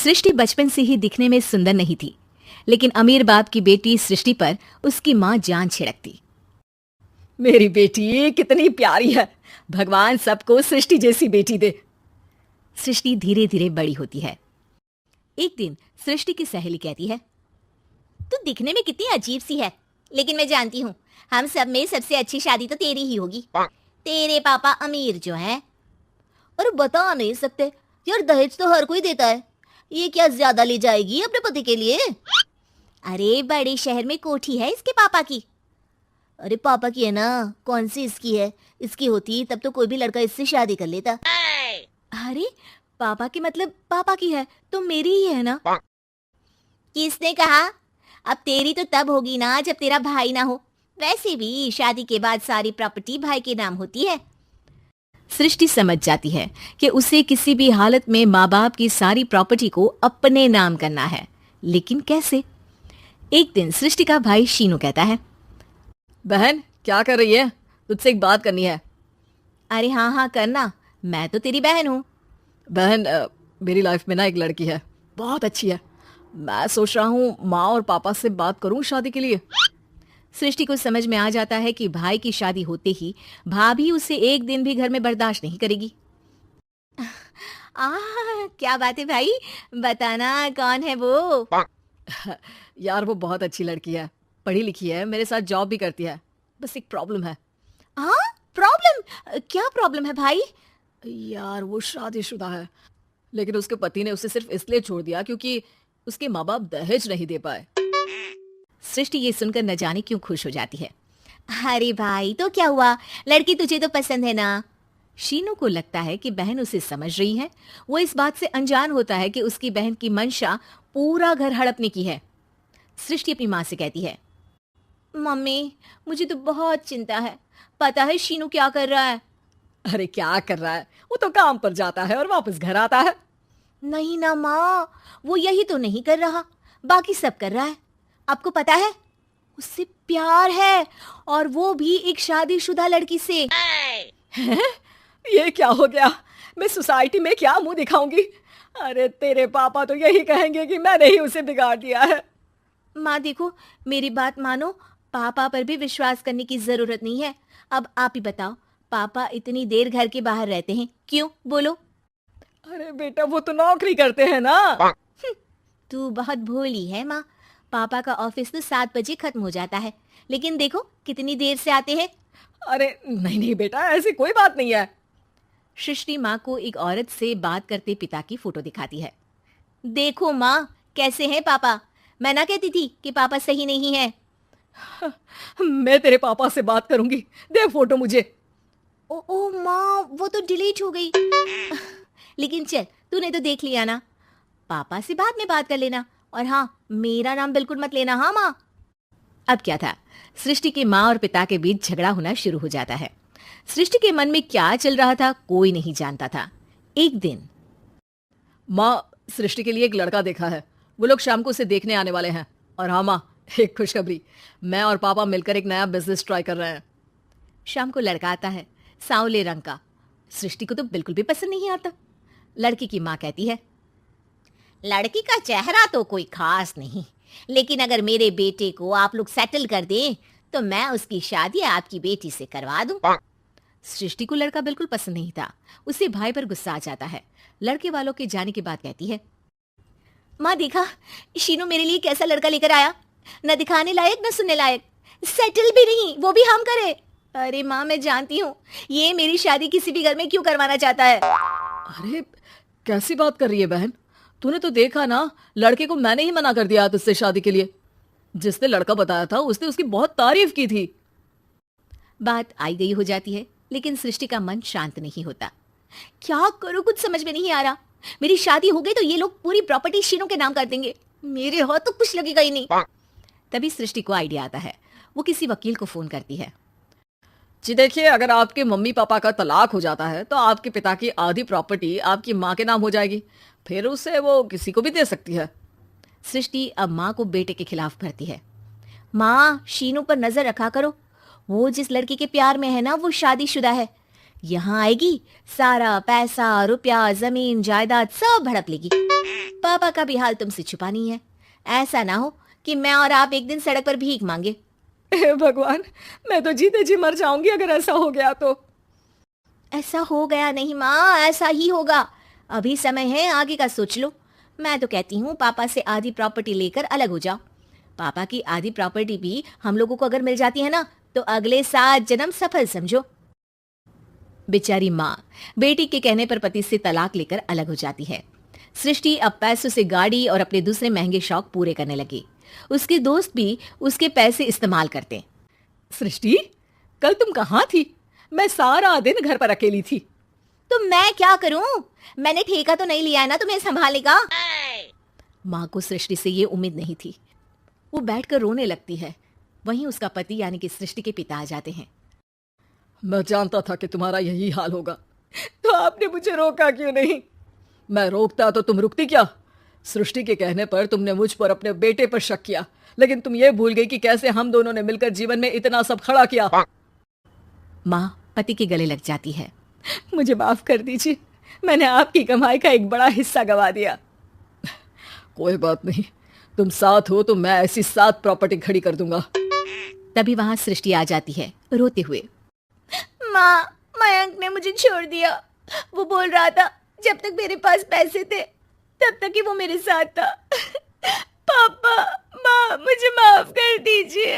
सृष्टि बचपन से ही दिखने में सुंदर नहीं थी, लेकिन अमीर बाप की बेटी सृष्टि पर उसकी माँ जान छिड़कती। मेरी बेटी कितनी प्यारी है, भगवान सबको सृष्टि जैसी बेटी दे। सृष्टि धीरे धीरे बड़ी होती है। एक दिन सृष्टि की सहेली कहती है, तू दिखने में कितनी अजीब सी है, लेकिन मैं जानती हूँ हम सब में सबसे अच्छी शादी तो तेरी ही होगी। तेरे पापा अमीर जो हैं। और बता नहीं सकते यार, दहेज तो हर कोई देता है, ये क्या ज्यादा ले जाएगी अपने पति के लिए? अरे बड़े शहर में कोठी है इसके पापा की। अरे पापा की है ना, कौन सी इसकी है? इसकी होती तब तो कोई भी लड़का इससे शादी कर लेता। अरे पापा की मतलब पापा की है तो मेरी ही है ना? किसने कहा? अब तेरी तो तब होगी ना जब तेरा भाई ना हो। वैसे भी शादी के बाद सारी प्रॉपर्टी भाई के नाम होती है। सृष्टि समझ जाती है कि उसे किसी भी हालत में माँ बाप की सारी प्रॉपर्टी को अपने नाम करना है, लेकिन कैसे? एक दिन सृष्टि का भाई शीनू कहता है, बहन क्या कर रही है? तुझसे एक बात करनी है। अरे हाँ हाँ करना, मैं तो तेरी बहन हूँ। बहन मेरी लाइफ में ना एक लड़की है, बहुत अच्छी है। मैं सोच रहा हूँ माँ और पापा से बात करूँ शादी के लिए। सृष्टि को समझ में आ जाता है कि भाई की शादी होते ही भाभी उसे एक दिन भी घर में बर्दाश्त नहीं करेगी। क्या बात है भाई, बताना कौन है वो? यार वो बहुत अच्छी लड़की है, पढ़ी लिखी है, मेरे साथ जॉब भी करती है। बस एक प्रॉब्लम है। हाँ प्रॉब्लम? क्या प्रॉब्लम है भाई? यार वो शादीशुदा है, लेकिन उसके पति ने उसे सिर्फ इसलिए छोड़ दिया क्योंकि उसके माँ बाप दहेज नहीं दे पाए। सृष्टि ये सुनकर न जाने क्यों खुश हो जाती है। अरे भाई तो क्या हुआ, लड़की तुझे तो पसंद है ना? शीनू को लगता है कि बहन उसे समझ रही है। वो इस बात से अनजान होता है कि उसकी बहन की मंशा पूरा घर हड़पने की है। सृष्टि अपनी माँ से कहती है, मम्मी मुझे तो बहुत चिंता है, पता है शीनू क्या कर रहा है? अरे क्या कर रहा है, वो तो काम पर जाता है और वापस घर आता है। नहीं ना माँ, वो यही तो नहीं कर रहा, बाकी सब कर रहा है। आपको पता है उससे प्यार है, और वो भी एक शादीशुदा लड़की से। ये क्या हो गया? मैं सोसाइटी में क्या मुंह दिखाऊंगी? अरे तेरे पापा तो यही कहेंगे कि मैंने ही उसे बिगाड़ दिया है। माँ देखो, मेरी बात मानो, पापा पर भी विश्वास करने की जरूरत नहीं है। अब आप ही बताओ, पापा इतनी देर घर के बाहर रहते हैं क्यों, बोलो? अरे बेटा वो तो नौकरी करते हैं ना। तू बहुत भोली है माँ, पापा का ऑफिस तो 7 बजे खत्म हो जाता है, लेकिन देखो कितनी देर से आते हैं। अरे नहीं नहीं बेटा, ऐसी कोई बात नहीं है। सृष्टि माँ को एक औरत से बात करते पिता की फोटो दिखाती है। देखो माँ कैसे हैं पापा, मैं ना कहती थी कि पापा सही नहीं है। मैं तेरे पापा से बात करूंगी, दे फोटो मुझे। ओ माँ वो तो डिलीट हो गई। लेकिन चल तूने तो देख लिया ना, पापा से बाद में बात कर लेना, और हाँ मेरा नाम बिल्कुल मत लेना। हाँ माँ। अब क्या था, सृष्टि के माँ और पिता के बीच झगड़ा होना शुरू हो जाता है। सृष्टि के मन में क्या चल रहा था कोई नहीं जानता था। एक दिन, माँ सृष्टि के लिए एक लड़का देखा है, वो लोग शाम को उसे देखने आने वाले हैं। और हाँ माँ, एक खुशखबरी, मैं और पापा मिलकर एक नया बिजनेस ट्राई कर रहे हैं। शाम को लड़का आता है, सांवले रंग का। सृष्टि को तो बिल्कुल भी पसंद नहीं आता। लड़की की माँ कहती है, लड़की का चेहरा तो कोई खास नहीं, लेकिन अगर मेरे बेटे को आप लोग सेटल कर दें तो मैं उसकी शादी आपकी बेटी से करवा दूं। सृष्टि को लड़का बिल्कुल पसंद नहीं था। उसे भाई पर गुस्सा आ जाता है। लड़के वालों के जाने के बाद कहती है, माँ देखा शीनू मेरे लिए कैसा लड़का लेकर आया, न दिखाने लायक न सुनने लायक, सेटल भी नहीं, वो भी हम करे। अरे माँ मैं जानती हूँ ये मेरी शादी किसी भी घर में क्यों करवाना चाहता है। अरे कैसी बात कर रही है बहन, तूने तो देखा ना, लड़के को मैंने ही मना कर दिया तुझसे शादी के लिए। जिसने लड़का बताया था उसने उसकी बहुत तारीफ की थी। बात आई गई हो जाती है, लेकिन सृष्टि का मन शांत नहीं होता। क्या करूं कुछ समझ में नहीं आ रहा। मेरी शादी हो गई तो ये लोग पूरी प्रॉपर्टी शीनू के नाम कर देंगे, मेरे हाथ तो कुछ लगेगा ही नहीं। तभी सृष्टि को आइडिया आता है। वो किसी वकील को फोन करती है। जी देखिए, अगर आपके मम्मी पापा का तलाक हो जाता है तो आपके पिता की आधी प्रॉपर्टी आपकी माँ के नाम हो जाएगी, फिर उसे वो किसी को भी दे सकती है। सृष्टि अब माँ को बेटे के खिलाफ भरती है। माँ शीनू पर नजर रखा करो, वो जिस लड़की के प्यार में है ना वो शादीशुदा है। यहाँ आएगी, सारा पैसा, रुपया, जमीन, जायदाद सब भड़प लेगी। पापा का भी हाल तुमसे छुपा नहीं है। ऐसा ना हो कि मैं और आप एक दिन सड़क पर भीख मांगे। हे भगवान, मैं तो जीते जी मर जाऊंगी अगर ऐसा हो गया तो। ऐसा हो गया नहीं माँ, ऐसा ही होगा। अभी समय है, आगे का सोच लो। मैं तो कहती हूँ पापा से आधी प्रॉपर्टी लेकर अलग हो जाओ। पापा की आधी प्रॉपर्टी भी हम लोगों को अगर मिल जाती है ना, तो अगले 7 जन्म सफल समझो। बेचारी माँ बेटी के कहने पर पति से तलाक लेकर अलग हो जाती है। सृष्टि अब पैसों से गाड़ी और अपने दूसरे महंगे शौक पूरे करने लगी। उसके दोस्त भी उसके पैसे इस्तेमाल करते। सृष्टि, कल तुम कहाँ थी? मैं सारा दिन घर पर अकेली थी। तो मैं क्या करूं? मैंने ठेका तो नहीं लिया है ना तुम्हें संभालने का। माँ को सृष्टि से ये उम्मीद नहीं थी। वो बैठकर रोने लगती है। वहीं उसका पति यानी कि सृष्टि के पिता आ जाते हैं। मैं जानता था कि तुम्हारा यही हाल होगा, तो आपने मुझे रोका क्यों नहीं? मैं रोकता तो तुम रुकती क्या? सृष्टि के कहने पर तुमने मुझ पर, अपने बेटे पर शक किया, लेकिन तुम ये भूल गई कि कैसे हम दोनों ने मिलकर जीवन में इतना सब खड़ा किया। माँ पति के गले लग जाती है। मुझे माफ कर दीजिए, मैंने आपकी कमाई का एक बड़ा हिस्सा गवा दिया। कोई बात नहीं, तुम साथ हो तो मैं ऐसी 7 प्रॉपर्टी खड़ी कर दूंगा। तभी वहां सृष्टि आ जाती है रोते हुए। माँ, मयंक ने मुझे छोड़ दिया। वो बोल रहा था जब तक मेरे पास पैसे थे तब तक ही वो मेरे साथ था। पापा, माँ, मुझे माफ कर दीजिए।